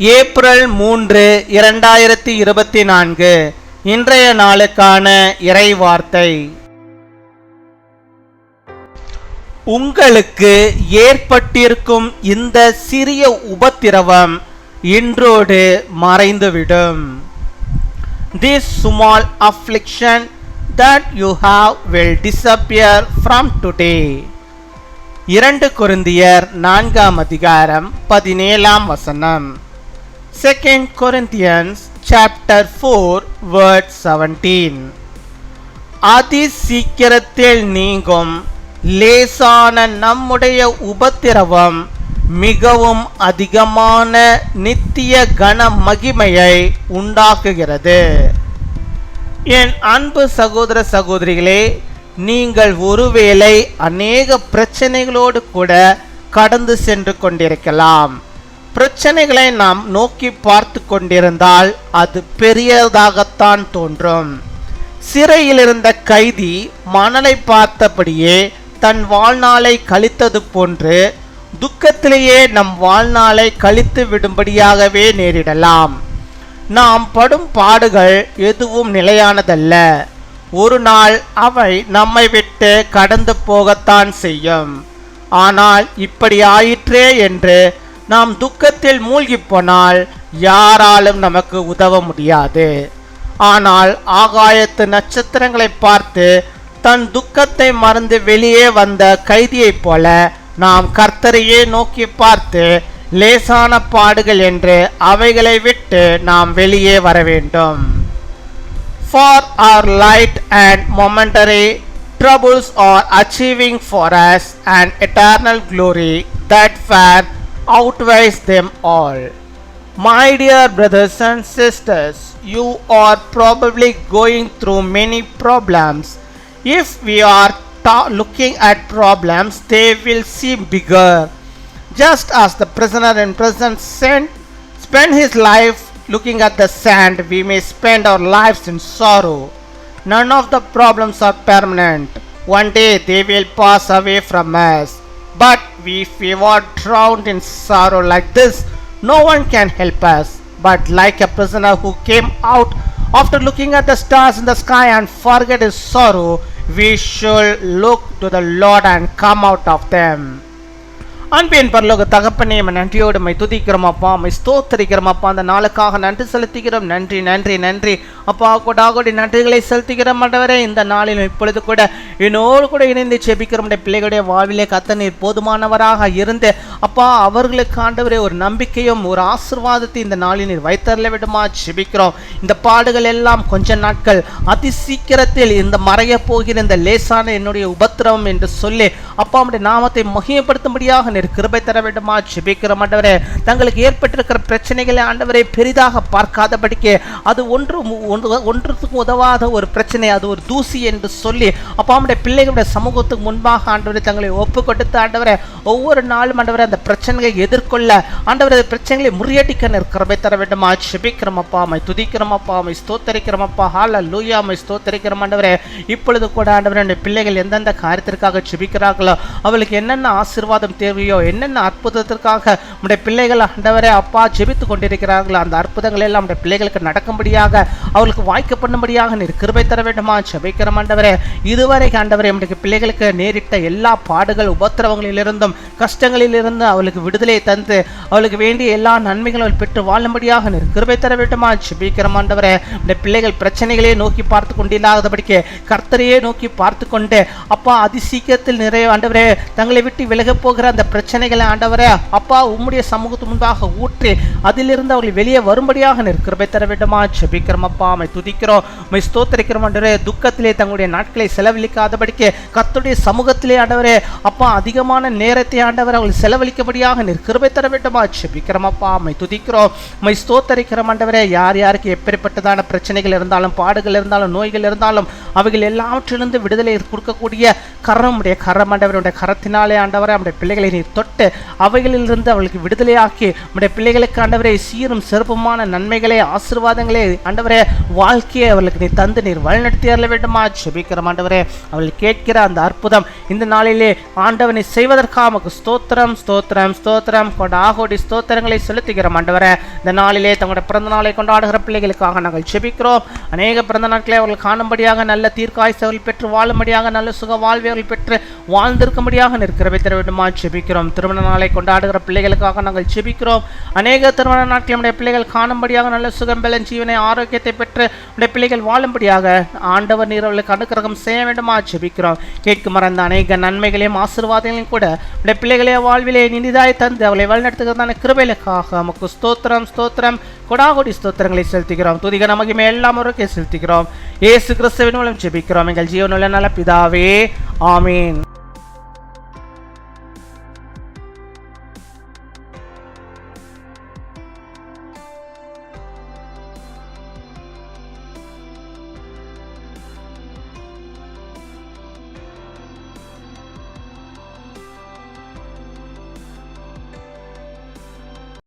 April 3, 2024 இன்றைய நாளுக்கான இறை வார்த்தை. உங்களுக்கு ஏற்பட்டிருக்கும் இந்த சிறிய உபத்திரவம் இன்றோடு மறைந்துவிடும். This small affliction that you have will disappear from today. 2 கொரிந்தியர் 4 அதிகாரம் 17 வசனம். 2 Corinthians chapter 4 verse 17. அதி சீக்கிரத்தில் நீங்கும் லேசான நம்முடைய உபத்திரவம் மிகவும் அதிகமான நித்திய கன மகிமையை உண்டாக்குகிறது. என் அன்பு சகோதர சகோதரிகளே, நீங்கள் ஒருவேளை அநேக பிரச்சனைகளோடு கூட கடந்து சென்று கொண்டிருக்கலாம். பிரச்சனைகளை நாம் நோக்கி பார்த்து கொண்டிருந்தால் அது பெரியதாகத்தான் தோன்றும். சிறையில் இருந்த கைதி மணலை பார்த்தபடியே தன் வாழ்நாளை கழித்தது போன்று துக்கத்திலேயே நம் வாழ்நாளை கழித்து விடும்படியாகவே நேரிடலாம். நாம் படும் பாடுகள் எதுவும் நிலையானதல்ல. ஒரு நாள் அவை நம்மை விட்டு கடந்து போகத்தான் செய்யும். ஆனால் இப்படி ஆயிற்றே என்று நாம் துக்கத்தில் மூழ்கி போனால் யாராலும் நமக்கு உதவ முடியாது. ஆனால் ஆகாயத்து நட்சத்திரங்களை பார்த்து தன் துக்கத்தை மறந்து வெளியே வந்த கைதியைப் போல நாம் கர்த்தரையே நோக்கி பார்த்து லேசான பாடுகள் என்று அவைகளை விட்டு நாம் வெளியே வர வேண்டும். For our light and momentary troubles are achieving for us an eternal glory that far outweighs them all. My dear brothers and sisters, you are probably going through many problems. If we are looking at problems, they will seem bigger. Just as the prisoner in prison spent his life looking at the sand, we may spend our lives in sorrow. None of the problems are permanent. One day they will pass away from us. But if we are drowned in sorrow like this, no one can help us. But like a prisoner who came out after looking at the stars in the sky and forget his sorrow, we should look to the Lord and come out of them. அன்பின் பரலோக தகப்பனே, நன்றியோடு my துதிக்கிறோம் அப்பா, my ஸ்தோத்தரிக்கிறோம் அப்பா. அந்த நாளுக்காக நன்றி செலுத்துகிறோம். நன்றி நன்றி நன்றி அப்பா. கொடாகோடி நன்றிகளை செலுத்துகிறோம் ஆண்டவரே. இந்த நாளில் இப்பொழுது கூட என்னோடு கூட இணைந்து செபிக்கிறோம். பிள்ளைகளுடைய வாழ்விலே கர்த்தர் நீர் போதுமானவராக இருந்து அப்பா அவர்களுக்கு ஆண்டவரே ஒரு நம்பிக்கையும் ஒரு ஆசீர்வாதத்தை இந்த நாளில் நீர் வைத்தரல விடுமா செபிக்கிறோம். இந்த பாடுகள் எல்லாம் கொஞ்ச நாட்கள், அதி சீக்கிரத்தில் இந்த மறைய போகிற இந்த லேசான என்னுடைய உபத்திரவம் என்று சொல்லி அப்பா அவருடைய நாமத்தை மகிமைப்படுத்தும்படியாக கிருபை தர வேண்டுமா ஜெபிக்கிறோம் ஆண்டவரே. தங்களுக்கு ஏற்பட்டிருக்கிற பிரச்சனைகளை ஆண்டவரே பெரிதாக பார்க்காதபடிக்கு அது ஒன்றுக்கும் உதவாத ஒரு பிரச்சனை, அது ஒரு தூசி என்று சொல்லி அப்பா அவருடைய பிள்ளைகளுடைய சமூகத்துக்கு முன்பாக ஆண்டவரே தங்களை ஒப்பு கொடுத்து ஆண்டவரே ஒவ்வொரு நாளும் ஆண்டவரே அந்த பிரச்சனைகளை எதிர்கொள்ள ஆண்டவரே பிரச்சனைகளை முறியடிக்க கிருபை தர வேண்டுமா ஜெபிக்கிறோம் அப்பா. மை துதிக்கிறோம் அப்பா, மை ஸ்தோத்தரிக்கிறோம் அப்பா. ஹல்லேலூயா, மை ஸ்தோத்தரிக்கிறோம் ஆண்டவரே. இப்பொழுது கூட ஆண்டவரே பிள்ளைகள் எந்தெந்த காரியத்திற்காக ஜெபிக்கிறார்களோ அவளுக்கு என்னென்ன ஆசீர்வாதம் தேவையோ, என்னென்ன அற்புதத்திற்காக நம்முடைய பிள்ளைகள் ஆண்டவரே அப்பா ஜெபித்து கொண்டிருக்கிறார்களோ அந்த அற்புதங்கள் எல்லாம் நம்முடைய பிள்ளைகளுக்கு நடக்கும்படியாக அவர்களுக்கு வாய்க்க பண்ணும்படியாக நீர் கிருபை தர வேண்டுமா ஜெபிக்கிறோம் ஆண்டவரே. இதுவரை ஆண்டவரே நம்முடைய பிள்ளைகளுக்கு நேரிட்ட எல்லா பாடுகள் உபத்திரவங்களிலிருந்தும் கஷ்டங்களிலிருந்து அவளுக்கு விடுதலை தந்து அவளுக்கு வேண்டிய எல்லா நன்மைகளும் பெற்று வாழும்படியாக நீர் கிருபை தர வேண்டுமா ஜெபிக்கிறோம் ஆண்டவரே. நம்முடைய பிள்ளைகள் பிரச்சனைகளே நோக்கி பார்த்து கொண்டில்லாதபடிக்கு கர்த்தரையே நோக்கி பார்த்து கொண்டு அப்பா அதி சீக்கிரத்தில் நிறைய ஆண்டவரே தங்களை விட்டு விலக போகிற அந்த பிரச்சனைகளை ஆண்டவரே அப்பா உம்முடைய சமூகத்துக்கு முன்பாக ஊற்றி அதிலிருந்து அவர்கள் வெளியே வரும்படியாக நீர் கிருபை தர வேண்டுமா ஜெபிக்கிறோம் அப்பா. மை துதிக்கிறோம், மை ஸ்தோத்தரிக்கிறோம் ஆண்டவரே. துக்கத்திலே தங்களுடைய நாட்களை செலவழிக்காதபடிக்கு கர்த்தருடைய சமூகத்திலே ஆண்டவரே அப்பா அதிகமான நேரத்தை ஆண்டவரை அவர்கள் செலவழிக்கபடியாக நீர் கிருபை தர வேண்டுமா ஜெபிக்கிறோம் அப்பா. மை துதிக்கிறோம், மை ஸ்தோத்தரிக்கிறோம் ஆண்டவரே. யார் யாருக்கு எப்படிப்பட்டதான பிரச்சனைகள் இருந்தாலும் பாடுகள் இருந்தாலும் நோய்கள் இருந்தாலும் அவைகள் எல்லாவற்றிலிருந்து விடுதலை கொடுக்கக்கூடிய கரம் உடைய கரம் ஆண்டவருடைய கரத்தினாலே ஆண்டவரை நம்முடைய பிள்ளைகளை நீர் தொட்டு அவைகளிலிருந்து அவர்களுக்கு விடுதலையாக்கி உடைய பிள்ளைகளுக்கு ஆண்டவரே சீரும் சிறப்புமான நன்மைகளே ஆசீர்வாதங்களே ஆண்டவரே வாழ்க்கையை அவர்களுக்கு நீ தந்து நீர் வழிநடத்தி அருள வேண்டுமா ஜெபிக்கிறோம் ஆண்டவரே. அவர்கள் கேட்கிற அந்த அற்புதம் இந்த நாளிலே ஆண்டவனை செய்வதற்காக உமக்கு ஸ்தோத்திரம் ஸ்தோத்திரம் ஸ்தோத்திரம் கொடாகோடி ஸ்தோத்திரங்களை செலுத்துகிறோம் ஆண்டவரே. இந்த நாளிலே தங்களுடைய பிறந்த நாளை கொண்டாடுகிற பிள்ளைகளுக்காக நாங்கள் ஜெபிக்கிறோம். அநேக பிறந்த நாட்களை அவர்கள் காணும்படியாக நல்ல தீர்க்காய்ச்சி அவர்கள் பெற்று வாழும்படியாக நல்ல சுக வாழ்வை அவர்கள் பெற்று வாழ்ந்திருக்கும்படியாக நிற்கிறவை தர வேண்டுமா ஜெபிக்கிறோம். திருமண நாளை கொண்டாடுகிற பிள்ளைகளுக்காக நாங்கள் ஜெபிக்கிறோம். அநேக திருமண நாட்கள் நம்முடைய பிள்ளைகள் காணும்படியாக நல்ல சுகம் பலன் ஜீவனை ஆரோக்கியத்தை பெற்று நம்முடைய பிள்ளைகள் வாழும்படியாக ஆண்டவர் நீர் அவர்களுக்கு அனுக்கிரகம் செய்ய வேண்டுமா ஜெபிக்கிறோம். கேட்கும் மறந்த அநேக நன்மைகளையும் ஆசீர்வாதங்களையும் கூட நம்முடைய பிள்ளைகளே வாழ்விலே நிதிதாய் தந்து அவளை வழிநடத்துகிறதான கிருபைகளுக்காக நமக்கு ஸ்தோத்திரம் ஸ்தோத்திரம் கொடாகோடி ஸ்தோத்திரங்களை செலுத்துகிறோம். துதிக நமக்கு எல்லாம் ஒருக்கே செலுத்துகிறோம். இயேசு கிறிஸ்துவின் மூலம் ஜெபிக்கிறோம் எங்கள் ஜீவனுள்ள நல்ல பிதாவே, ஆமீன்.